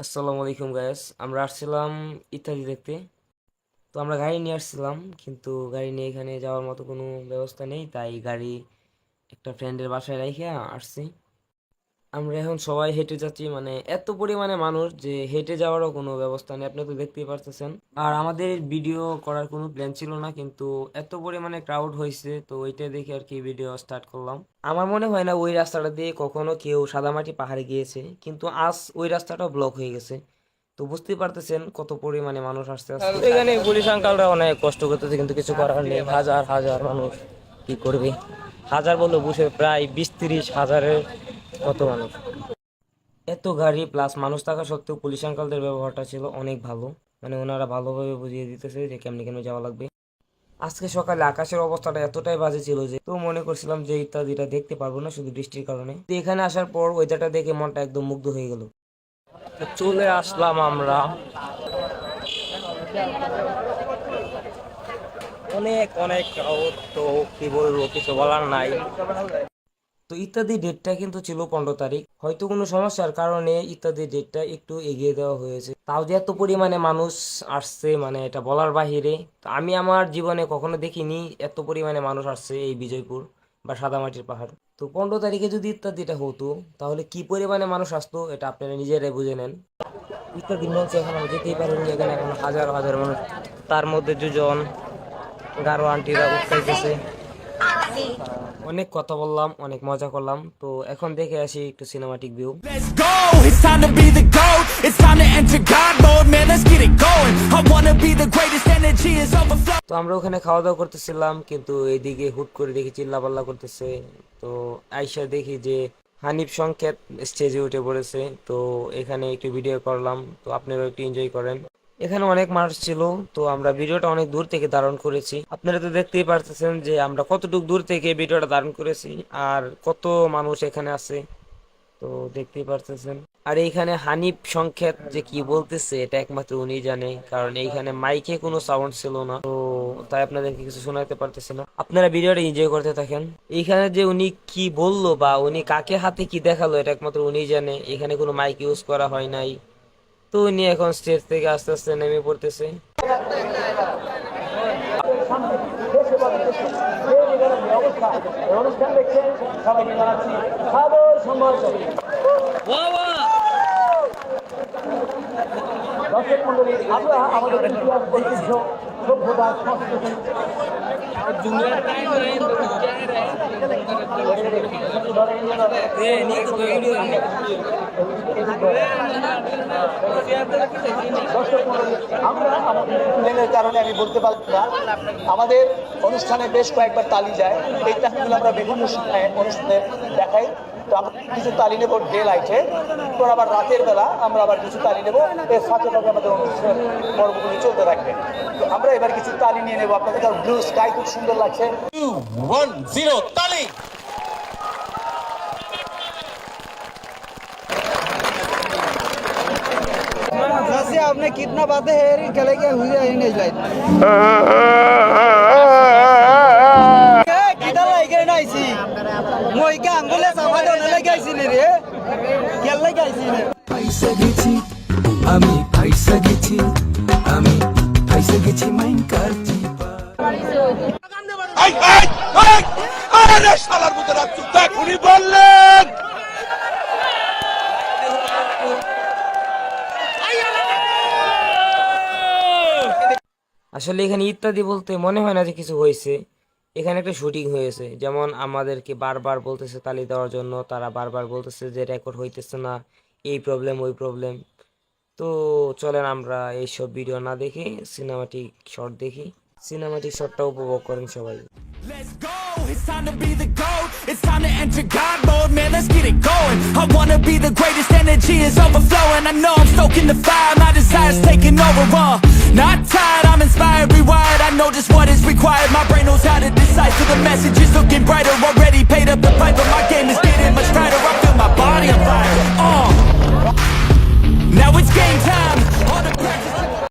আসসালামু আলাইকুম গাইস, আমরা আসছিলাম ইত্যাদি দেখতে। তো আমরা গাড়ি নিয়ে আসছিলাম, কিন্তু গাড়ি নিয়ে এখানে যাওয়ার মতো কোনো ব্যবস্থা নেই, তাই গাড়ি একটা ফ্রেন্ডের বাসায় রেখে আসছি। আমরা এখন সবাই হেঁটে যাচ্ছি, মানে এত পরিমাণে মানুষ যে হেঁটে যাওয়ারও কোনো ব্যবস্থা নেই, আপনি তো দেখতেই পারতেছেন। আর আমাদের ভিডিও করার কোনো প্ল্যান ছিল না, কিন্তু এত পরিমাণে ক্রাউড হয়েছে, তো ওইটা দেখে আর কি ভিডিও স্টার্ট করলাম। আমার মনে হয় না ওই রাস্তাটা দিয়ে কখনো কেউ সাদামাটি পাহাড়ে গিয়েছে, কিন্তু আজ ওই রাস্তাটা ব্লক হয়ে গেছে। তো বুঝতেই পারতেছেন কত পরিমাণে মানুষ আসতে আসছে। এখানে পুলিশ আঙ্কালরা অনেক কষ্ট করতেছে, কিন্তু কিছু করার নেই। হাজার হাজার মানুষ কি করবে, হাজার বললে বুঝে প্রায় 20-30 হাজারের কত মানুষ। এত গাড়ি প্লাস মানুষ থাকা সত্ত্বেও পুলিশ আঙ্কালদের ব্যবহারটা ছিল অনেক ভালো, মানে ওনারা ভালোভাবে বুঝিয়ে দিতেছে যে কেমনি কেমনি যাওয়া লাগবে। আজকে সকালে আকাশের অবস্থাটা এতটাই বাজে ছিল যে তো মনে করছিলাম যে ইত্যাদিটা দেখতে পারবো না শুধু বৃষ্টির কারণে। তো এখানে আসার পর ওয়েদারটা দেখে মনটা একদম মুগ্ধ হয়ে গেল। তো চলে আসলাম আমরা, অনেক অনেক crowd, তো কি বলবো, কিছু বলার নাই। তো ইত্যাদি ডেটটা কিন্তু ছিল 15 তারিখ, হয়তো কোনো সমস্যার কারণে ইত্যাদি ডেটটা একটু এগিয়ে দেওয়া হয়েছে। তাও যে এত পরিমাণে মানুষ আসছে, মানে এটা বলার বাহিরে। তো আমি আমার জীবনে কখনো দেখিনি এত পরিমাণে মানুষ আসছে এই বিজয়পুর বা সাদামাটির পাহাড়। তো 15 তারিখে যদি ইত্যাদিটা হতো তাহলে কি পরিমাণে মানুষ আসতো এটা আপনারা নিজেরাই বুঝে নেন। ইত্যাদি মঞ্চে এখন আমরা যেতেই পারিনি, এখানে এখন হাজার হাজার মানুষ, তার মধ্যে দুজন গারো আন্টিরা উঠতেছে। অনেক কথা বললাম, অনেক মজা করলাম, তো এখন দেখে আসি একটু cinematic view. Let's go, it's time to be the GOAT. It's time to enter God mode, man, let's get it going. I wanna be the greatest, energy is overflow. তো আমরা ওখানে খাওয়া দাওয়া করতেছিলাম, কিন্তু এইদিকে হুট করে দেখি চিল্লাপাল্লা করতেছে। তো আইসা দেখি যে হানিফ সংকেত স্টেজে উঠে পড়েছে। তো এখানে একটু ভিডিও করলাম, তো আপনারাও একটু এনজয় করেন। এখানে অনেক মানুষ ছিল, তো আমরা ভিডিওটা অনেক দূর থেকে ধারণ করেছি। আপনারা তো দেখতেই পারতেছেন যে আমরা কতটুকু দূর থেকে ভিডিওটা ধারণ করেছি আর কত মানুষ এখানে আছে, তো দেখতেই পারতেছেন। আর এইখানে হানিফ সংকেত যে কি বলতেছে এটা একমাত্র উনি জানে, কারণ এইখানে মাইকে কোনো সাউন্ড ছিল না, তো তাই আপনাদেরকে কিছু শোনাতে পারতেছে না। আপনারা ভিডিওটা এনজয় করতে থাকেন। এইখানে যে উনি কি বললো বা উনি কাকে হাতে কি দেখালো এটা একমাত্র উনি জানে, এখানে কোনো মাইক ইউজ করা হয় নাই। তো উনি এখন স্টেজ থেকে আস্তে আস্তে নেমে পড়তেছে। অনুষ্ঠান দেখছেন সবাইকে জানাচ্ছি সাদর সম্ভাষণ। দর্শক মন্ডলী, আমরা আমাদের ইতিহাস, ঐতিহ্য, সভ্যতা, সংস্কৃতি দর্শক মন্ডলী, আমরা আমাদের কারণে আমি বলতে পারবো না, আমাদের অনুষ্ঠানে বেশ কয়েকবার তালি যায়। এই তালিগুলো আমরা বিভিন্ন অনুষ্ঠানে দেখাই। তো আমরা কিছু তালি নেবো ডে লাইটে, তো আবার রাতের বেলা আমরা আবার কিছু তালি নেবো। এর ফাঁকে ফাঁকে আমাদের অনুষ্ঠান পর্বগুলি চলতে থাকবে। তো আমরা এবার কিছু তালি নিয়ে নেবো। আপনাদের ব্লু স্কাই খুব সুন্দর লাগছে। 2, 1, 0, তালি। आपने कितना बातें है चले गए हुए नहीं लाइट किधर लाइके ना इसी मोई का अंगुले सामान होने लगे इसी ने रे क्या लगे इसी ने पैसा गेছি আমি पैसा गेছি আমি पैसा गेছি মাইন করছি এই এই এই আরে শালার মতো রাত চুপ থাক, উনি বললেন। আসলে এখানে ইত্যাদি বলতে মনে হয় না যে কিছু হয়েছে, এখানে একটা শুটিং হয়েছে। যেমন আমাদেরকে বারবার বলতেছে তালি দেওয়ার জন্য, তারা বারবার বলতেছে যে রেকর্ড হইতেছে না, এই প্রবলেম ওই প্রবলেম। তো চলেন আমরা এইসব ভিডিও না দেখে সিনেমাটিক শট দেখি, সিনেমাটিক শটটা উপভোগ করেন সবাই। Let's go, it's time to be the GOAT. It's time to enter God mode, man, let's get it going. I wanna be the greatest, energy is overflowing. I know I'm stoking the fire, my desire's taking over, not tired, I'm inspired, rewired. I know just what is required, my brain knows how to decipher. The message is looking brighter, already paid up the piper. My game is getting much tighter, I feel my body on fire. Now it's game time.